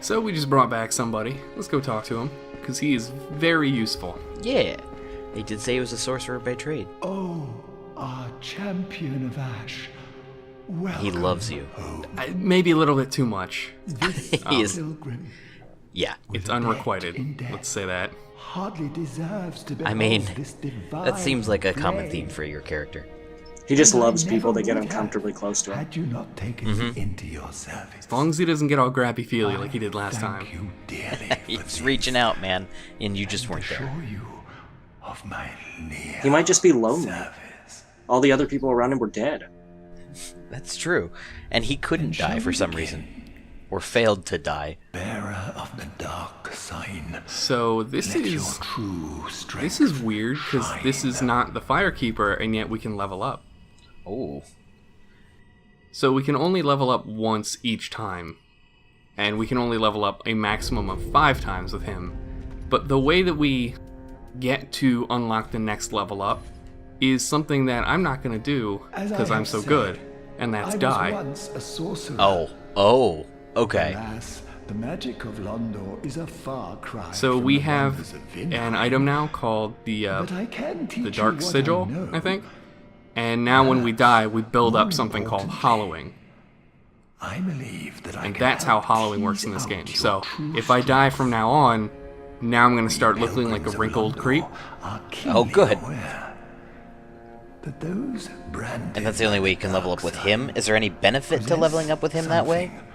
So we just brought back somebody. Let's go talk to him, because he is very useful. Yeah. He did say he was a sorcerer by trade. Oh, our champion of Ash. Welcome He loves you. home. Maybe a little bit too much. He is. Pilgrim Yeah. It's with a unrequited. debt in debt. Let's say that. Hardly deserves to be. I mean, this divine that seems like a common flame. theme for your character. He just And I loves never people that get would have uncomfortably close to him. Had you not taken me into your service. As long as he doesn't get all grabby-feely like he did last Thank time. you dearly. He's reaching out, man, and you just weren't there. Assure you of my near He might just be lonely. service. All the other people around him were dead. That's true. And he couldn't die for some reason. Or failed to die. Bearer of the dark sign. So this Let your is true strength. this is weird because this is not the Firekeeper, and yet we can level up. Oh. So we can only level up once each time, and we can only level up a maximum of 5 times with him. But the way that we get to unlock the next level up is something that I'm not going to do As I because I'm have so said, good, and that's I die. was once a sorcerer. Oh. Okay. Alas, the magic of Londor is a far cry. So from we the have wonders of Vinheim. an item now called the But I can teach you Dark what Sigil, know. I think. And now when we die, we build up something called importantly, Hollowing. I believe that I And can that's how help Hollowing works tease in this out game. your So true if I die from now on, now I'm going to start strength. looking like a Pilgrims of wrinkled Londor creep. are Oh, keenly good. aware that those branded And that's the only way you can level up with him? Is there any benefit to possess leveling up with him that way? something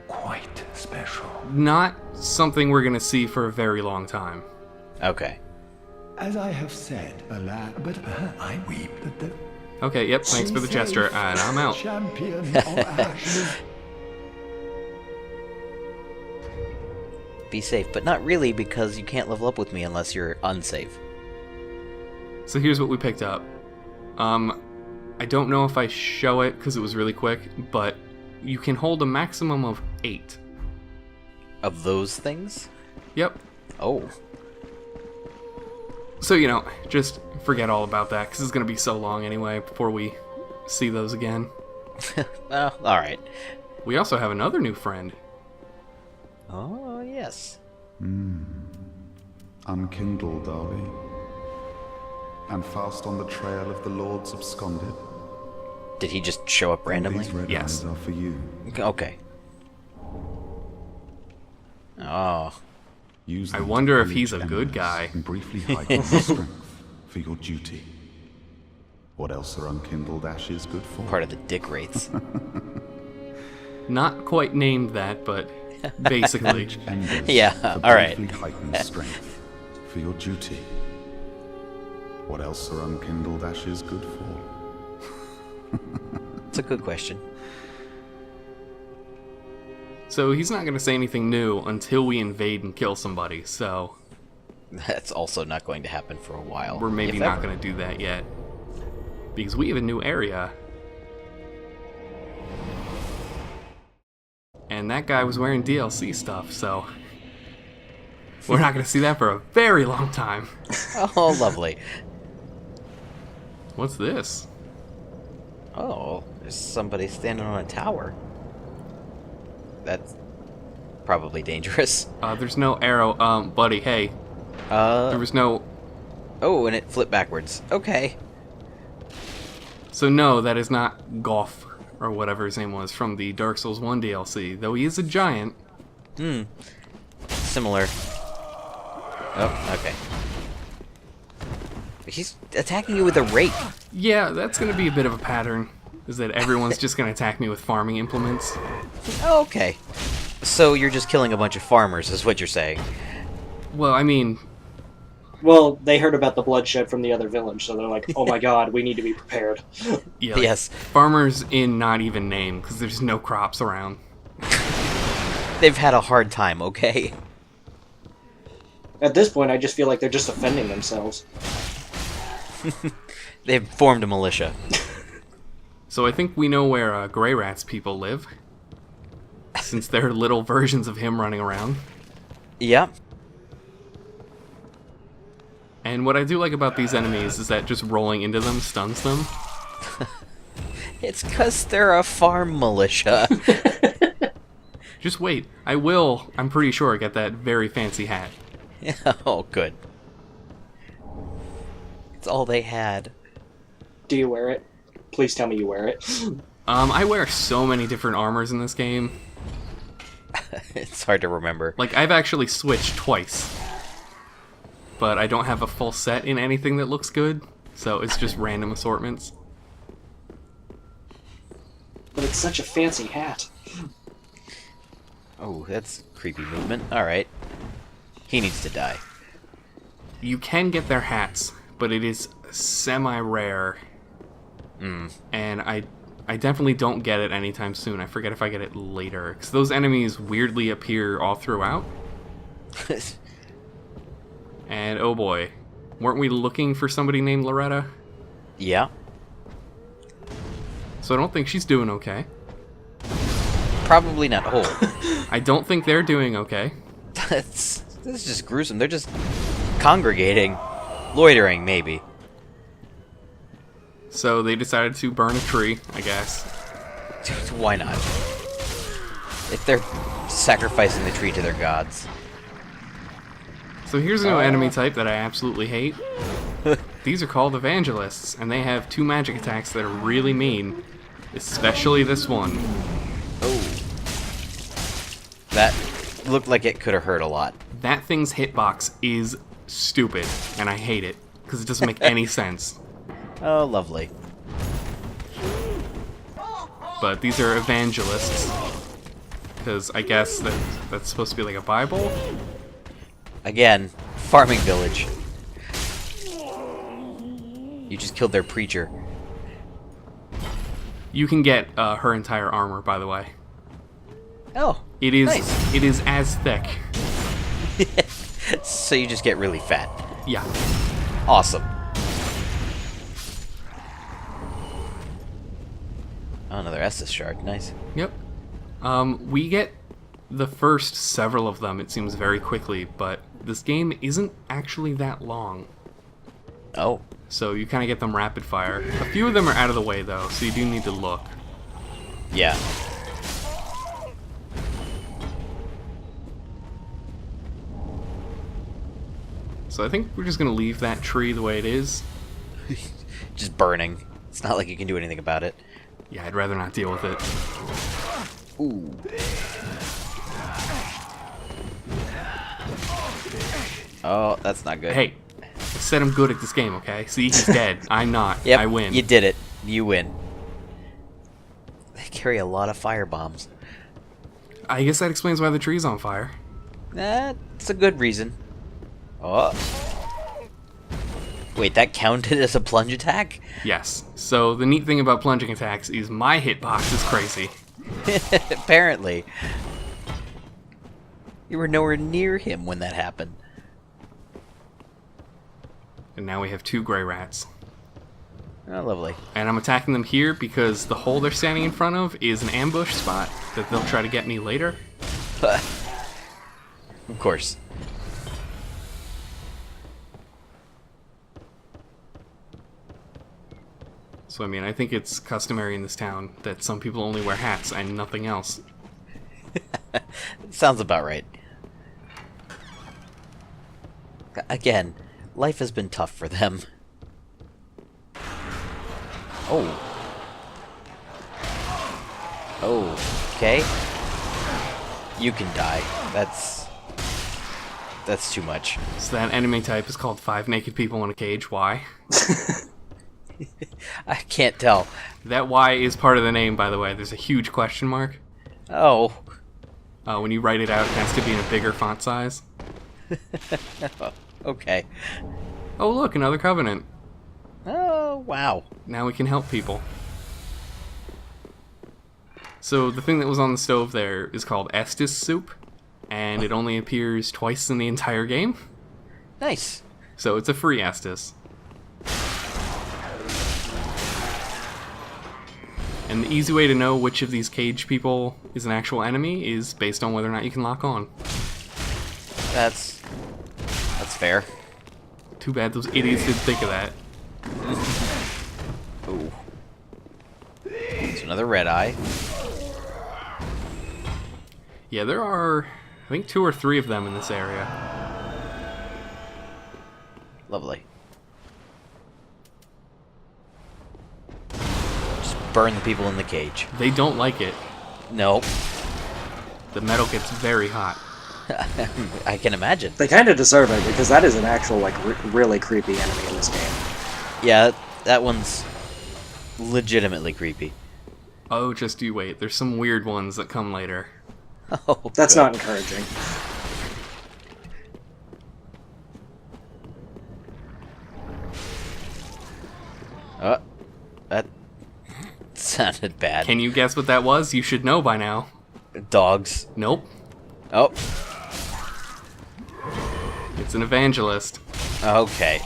Quite special. Not something we're going to see for a very long time. Okay. As I have said, alas, but I weep that the Okay, yep, thanks for the gesture, and I'm out. champion of Ash. Be safe, but not really because you can't level up with me unless you're unsafe. So here's what we picked up. I don't know if I show it because it was really quick, but you can hold a maximum of 8. Of those things? Yep. Oh. So, just forget all about that because it's going to be so long anyway before we see those again. Well, alright. We also have another new friend. Oh, yes. Unkindled, are we? And fast on the trail of the Lords absconded? Did he just show up randomly? These red Yes. eyes are for you. Okay. Oh. Use I them to wonder if pillage he's a good embers guy. And briefly heighten your strength for your duty. What else are unkindled ashes good for? Part of the dick wraiths. Not quite named that, but basically. Embers Yeah, for all right. briefly heightened strength for your duty. What else are unkindled ashes good for? It's a good question. So he's not going to say anything new until we invade and kill somebody, so That's also not going to happen for a while. we're maybe if not ever. going to do that yet. Because we have a new area. And that guy was wearing DLC stuff, so we're not going to see that for a very long time. Oh, lovely. What's this? Oh, there's somebody standing on a tower. That's probably dangerous. There's no arrow. Buddy, hey. There was no... Oh, and it flipped backwards. Okay. So no, that is not Goff, or whatever his name was, from the Dark Souls 1 DLC, though he is a giant. Similar. Oh, okay. He's attacking you with a rake. Yeah, that's going to be a bit of a pattern, is that everyone's just going to attack me with farming implements. Oh, okay. So you're just killing a bunch of farmers, is what you're saying. Well, I mean, Well, they heard about the bloodshed from the other village, so they're like, oh my god, we need to be prepared. yeah, like, Yes. farmers in not even name, because there's no crops around. They've had a hard time, okay? At this point, I just feel like they're just offending themselves. They've formed a militia. So I think we know where Grey Rat's people live, since they're little versions of him running around. Yep. And what I do like about these enemies is that just rolling into them stuns them. It's 'cause they're a farm militia. Just wait. I will, I'm pretty sure, get that very fancy hat. Oh, good. It's all they had. Do you wear it? Please tell me you wear it. I wear so many different armors in this game. It's hard to remember. Like, I've actually switched twice. But I don't have a full set in anything that looks good, so it's just random assortments. But it's such a fancy hat. Oh, that's creepy movement. Alright. He needs to die. You can get their hats, but it is semi-rare. And I definitely don't get it anytime soon. I forget if I get it later. Because those enemies weirdly appear all throughout. And oh boy. Weren't we looking for somebody named Loretta? Yeah. So I don't think she's doing okay. Probably not. Oh. I don't think they're doing okay. This is just gruesome. They're just congregating. Loitering, maybe. So they decided to burn a tree, I guess. Why not? If they're sacrificing the tree to their gods. So here's a new enemy type that I absolutely hate. These are called evangelists, and they have 2 magic attacks that are really mean. Especially this one. Oh. That looked like it could have hurt a lot. That thing's hitbox is stupid, and I hate it, because it doesn't make any sense. Oh, lovely. But these are evangelists, because I guess that's supposed to be like a Bible? Again, farming village. You just killed their preacher. You can get her entire armor, by the way. Oh, It is nice. It is as thick. So you just get really fat. Yeah. Awesome. Oh, another Estus shard. Nice. Yep. We get the first several of them, it seems, very quickly, but this game isn't actually that long. Oh. So you kind of get them rapid fire. A few of them are out of the way, though, so you do need to look. Yeah. So I think we're just going to leave that tree the way it is. Just burning. It's not like you can do anything about it. Yeah, I'd rather not deal with it. Ooh. Oh, that's not good. Hey, I said I'm good at this game, okay? See, he's dead. I'm not. Yep, I win. you did it. You win. They carry a lot of fire bombs. I guess that explains why the tree's on fire. That's a good reason. Oh. Wait, that counted as a plunge attack? Yes. So the neat thing about plunging attacks is my hitbox is crazy. Apparently. You were nowhere near him when that happened. And now we have 2 gray rats. Oh, lovely. And I'm attacking them here because the hole they're standing in front of is an ambush spot that they'll try to get me later. Of course. So, I mean, I think it's customary in this town that some people only wear hats and nothing else. Sounds about right. Again, life has been tough for them. Oh. Oh, okay. You can die. That's too much. So that enemy type is called 5 naked people in a cage. Why? I can't tell. That Y is part of the name, by the way. There's a huge question mark. Oh. When you write it out, it has to be in a bigger font size. Okay. Oh, look, another covenant. Oh, wow. Now we can help people. So the thing that was on the stove there is called Estus soup, and it only appears twice in the entire game. Nice. So it's a free Estus. And the easy way to know which of these cage people is an actual enemy is based on whether or not you can lock on. That's fair. Too bad those idiots didn't think of that. Ooh. It's another red eye. Yeah, there are, I think, 2 or 3 of them in this area. Lovely. Just burn the people in the cage. They don't like it. Nope. The metal gets very hot. I can imagine. They kind of deserve it, because that is an actual, like, really creepy enemy in this game. Yeah, that one's legitimately creepy. Oh, just you wait. There's some weird ones that come later. Oh, That's good. not encouraging. That sounded bad. Can you guess what that was? You should know by now. Dogs. Nope. Oh, It's an evangelist. okay.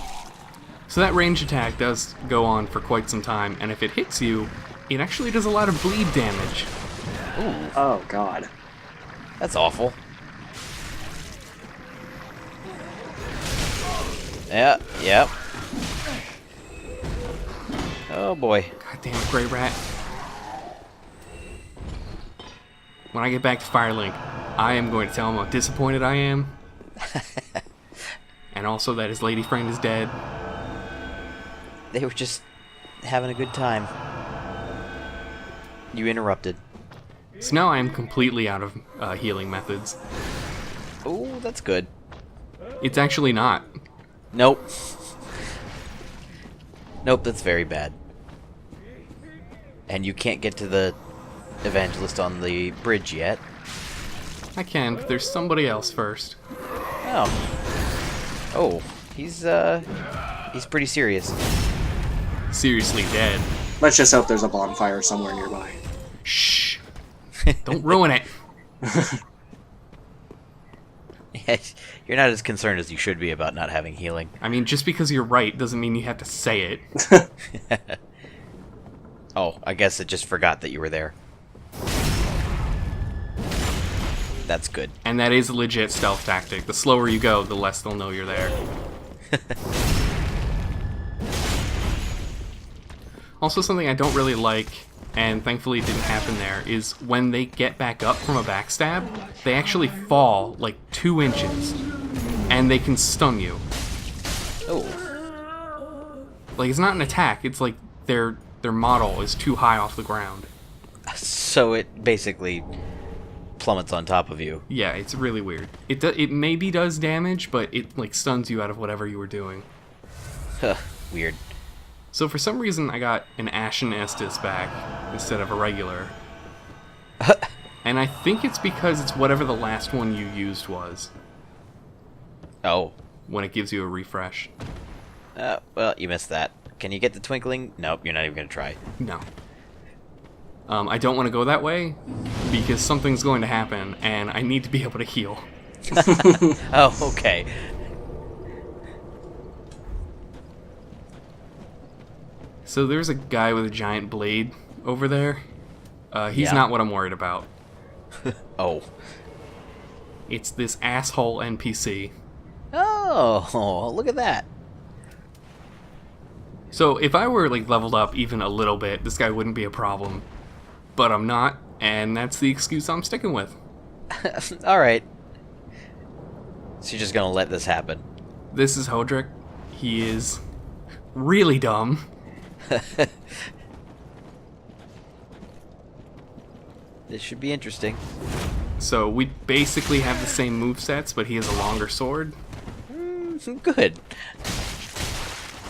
So that range attack does go on for quite some time, and if it hits you, it actually does a lot of bleed damage. Ooh, Oh, God. that's awful. Yeah, yep. Oh boy. God damn it, Grey Rat. When I get back to Firelink, I am going to tell him how disappointed I am. And also that his lady friend is dead. They were just having a good time. You interrupted. So now I am completely out of healing methods. Oh, that's good. It's actually not. Nope. Nope, that's very bad. And you can't get to the evangelist on the bridge yet. I can, but there's somebody else first. Oh. Oh, he's pretty serious. Seriously dead. Let's just hope there's a bonfire somewhere nearby. Shh. Don't ruin it. You're not as concerned as you should be about not having healing. I mean, just because you're right doesn't mean you have to say it. Oh, I guess it just forgot that you were there. That's good. And that is a legit stealth tactic. The slower you go, the less they'll know you're there. Also, something I don't really like, and thankfully it didn't happen there, is when they get back up from a backstab, they actually fall like 2 inches. And they can stun you. Oh. Like, it's not an attack, it's like their model is too high off the ground. So it basically plummets on top of you. Yeah, it's really weird. It maybe does damage, but it like stuns you out of whatever you were doing. Huh, weird. So for some reason I got an Ashen Estus back instead of a regular. And I think it's because it's whatever the last one you used was Oh. when it gives you a refresh. Well, you missed that. Can you get the twinkling? Nope, you're not even gonna try. No. I don't want to go that way because something's going to happen and I need to be able to heal. Oh, okay. So there's a guy with a giant blade over there. He's Yeah. not what I'm worried about. Oh. It's this asshole NPC. Oh, look at that. So if I were like leveled up even a little bit, this guy wouldn't be a problem. But I'm not, and that's the excuse I'm sticking with. Alright. So you're just gonna let this happen. This is Hodrick. He is really dumb. This should be interesting. So we basically have the same movesets, but he has a longer sword. Good.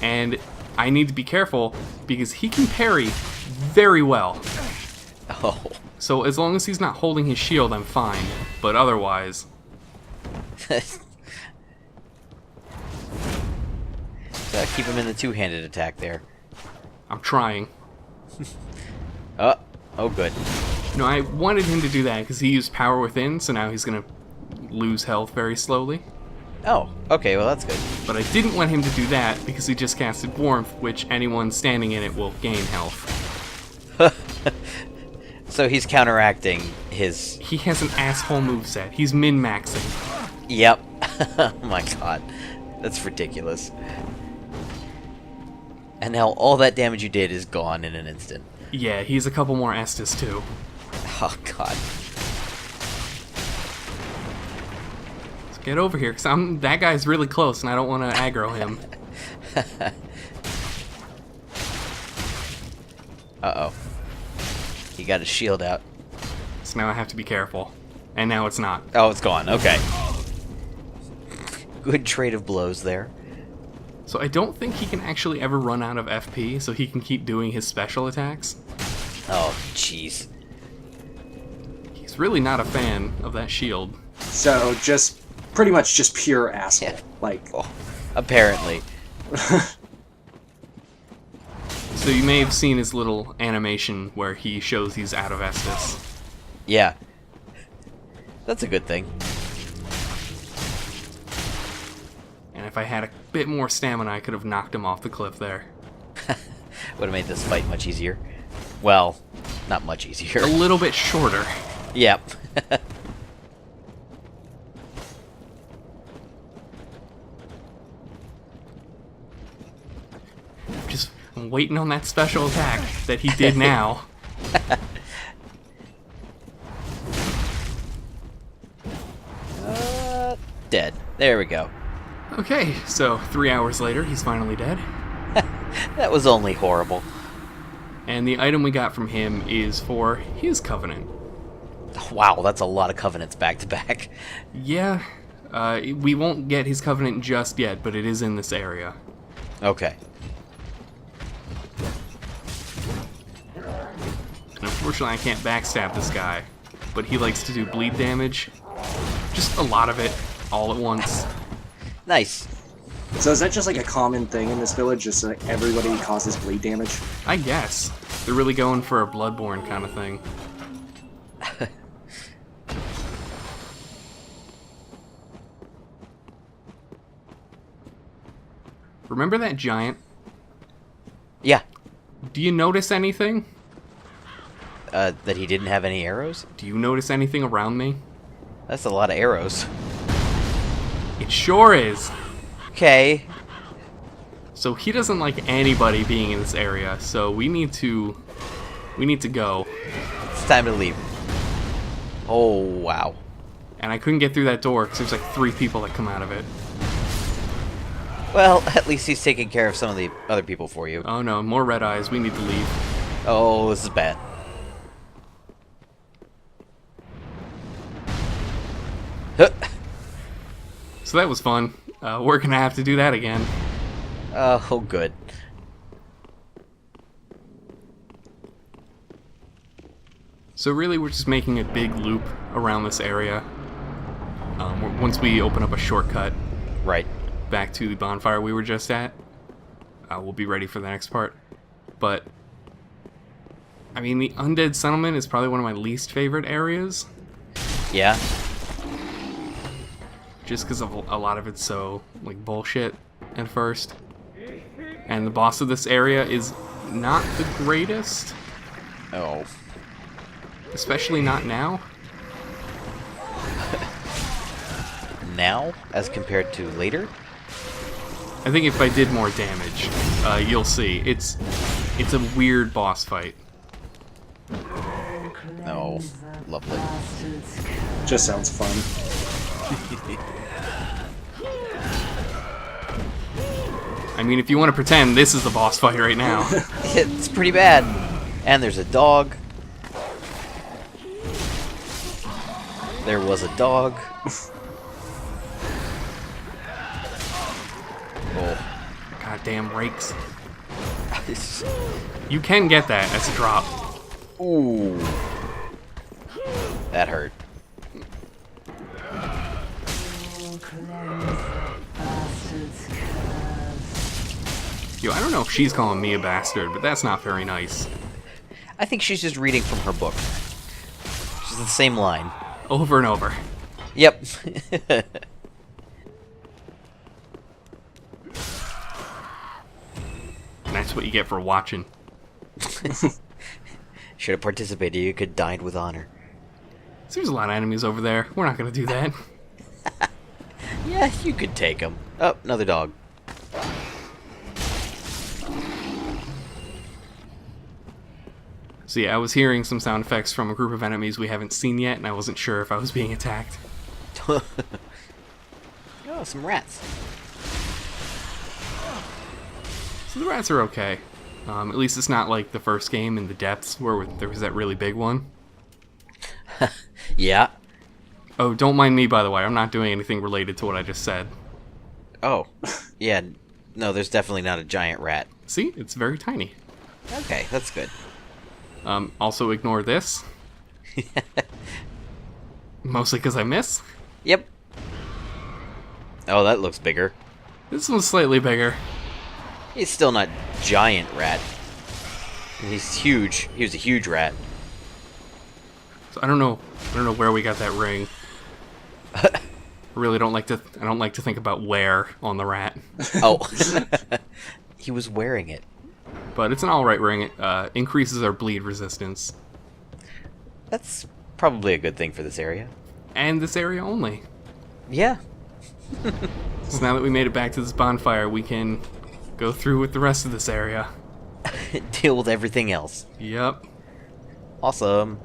And I need to be careful because he can parry very well. Oh. So as long as he's not holding his shield, I'm fine. But otherwise... So keep him in the two-handed attack there. I'm trying. Oh, good. No, I wanted him to do that because he used Power Within, so now he's going to lose health very slowly. Oh, okay, well that's good. But I didn't want him to do that because he just casted Warmth, which anyone standing in it will gain health. So he's counteracting his... He has an asshole moveset. He's min-maxing. Yep. Oh my god. That's ridiculous. And now all that damage you did is gone in an instant. Yeah, he's a couple more Estus too. Oh god. Get over here, because that guy's really close, and I don't want to aggro him. Uh-oh. He got his shield out. So now I have to be careful. And now it's not. Oh, it's gone. Okay. Good trade of blows there. So I don't think he can actually ever run out of FP, so he can keep doing his special attacks. Oh, jeez. He's really not a fan of that shield. So just pretty much just pure asshole. Yeah. Like, Oh, apparently. So you may have seen his little animation where he shows he's out of Estus. Yeah. That's a good thing. And if I had a bit more stamina, I could have knocked him off the cliff there. Would have made this fight much easier. Well, not much easier. A little bit shorter. Yep. I'm waiting on that special attack that he did now. Dead. There we go. Okay, so 3 hours later, he's finally dead. That was only horrible. And the item we got from him is for his covenant. Wow, that's a lot of covenants back to back. Yeah, we won't get his covenant just yet, but it is in this area. Okay. And unfortunately, I can't backstab this guy, but he likes to do bleed damage. Just a lot of it, all at once. Nice. so is that just like a common thing in this village? Just like everybody causes bleed damage? I guess. They're really going for a Bloodborne kind of thing. Remember that giant? Yeah. Do you notice anything? That he didn't have any arrows? Do you notice anything around me? That's a lot of arrows. It sure is. Okay. So he doesn't like anybody being in this area, so we need to go. It's time to leave. Oh, wow. And I couldn't get through that door because there's like 3 people that come out of it. Well, at least he's taking care of some of the other people for you. Oh no, more red eyes. We need to leave. Oh, this is bad. Huh. So that was fun. We're gonna have to do that again. Oh, good. So really, we're just making a big loop around this area. Once we open up a shortcut Right. back to the bonfire we were just at, we'll be ready for the next part. But, I mean, the Undead Settlement is probably one of my least favorite areas, Yeah. just because of a lot of it's so, like, bullshit at first. And the boss of this area is not the greatest, Oh. especially not now. Now, as compared to later? I think if I did more damage, you'll see. It's a weird boss fight. Oh, lovely. Just sounds fun. I mean, if you want to pretend, this is the boss fight right now. It's pretty bad. And there's a dog. There was a dog. Oh. Goddamn rakes. You can get that as a drop. Ooh. That hurt. Yo, I don't know if she's calling me a bastard, but that's not very nice. I think she's just reading from her book. She's the same line. Over and over. Yep. And that's what you get for watching. Should have participated. You could died with honor. So there's a lot of enemies over there. We're not going to do that. Yeah, you could take them. Oh, another dog. So yeah, I was hearing some sound effects from a group of enemies we haven't seen yet, and I wasn't sure if I was being attacked. Oh, some rats. So the rats are okay. At least it's not like the first game in the depths where there was that really big one. Yeah. Oh, don't mind me, by the way. I'm not doing anything related to what I just said. Oh. Yeah. No, there's definitely not a giant rat. See? It's very tiny. Okay, that's good. Also ignore this. Mostly because I miss. Yep. Oh, that looks bigger. This one's slightly bigger. He's still not giant rat. He's huge. He was a huge rat. So I don't know where we got that ring. I really don't like to. I don't like to think about where on the rat. Oh, he was wearing it. But it's an alright ring. It increases our bleed resistance. That's probably a good thing for this area. And this area only. Yeah. So now that we made it back to this bonfire, we can go through with the rest of this area. Deal with everything else. Yep. Awesome.